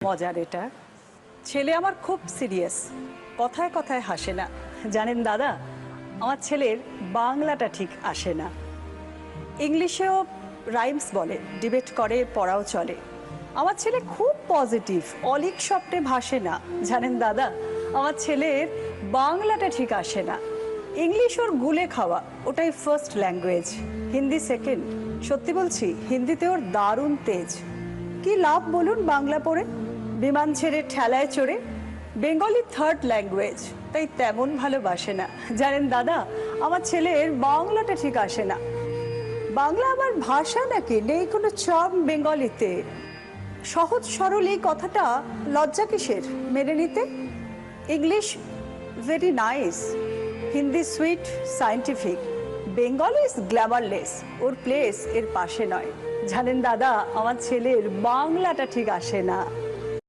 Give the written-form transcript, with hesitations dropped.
মজার এটা। ছেলে আমার খুব সিরিয়াস, কথায় কথায় হাসে না। জানেন দাদা, আমার ছেলের বাংলাটা ঠিক আসে না। ইংলিশেও রাইমস বলে, ডিবেট করে, পড়াও চলে। আমার ছেলে খুব পজিটিভ, অলিক স্বপ্নে ভাসে না। জানেন দাদা, আমার ছেলের বাংলাটা ঠিক আসে না। ইংলিশ ওর গুলে খাওয়া, ওটাই ফার্স্ট ল্যাঙ্গুয়েজ, হিন্দি সেকেন্ড। সত্যি বলছি, হিন্দিতে ওর দারুণ তেজ। কি লাভ বলুন বাংলা পড়ে, বিমান ছেড়ে ঠেলায় চড়ে। বেঙ্গলি থার্ড ল্যাঙ্গুয়েজ, তাই তেমন ভালোবাসে না। জানেন দাদা, আমার ছেলের বাংলাটা ঠিক আসে না। বাংলা আমার ভাষা নাকি, নেই কোনো চার্ম বেঙ্গলিতে। সহজ সরল এই কথাটা লজ্জা কিসের মেনে নিতে। English very nice, Hindi sweet scientific, Bengali is glamourless, or place এর পাশে নয়। জানেন দাদা, আমার ছেলের বাংলাটা ঠিক আসে না।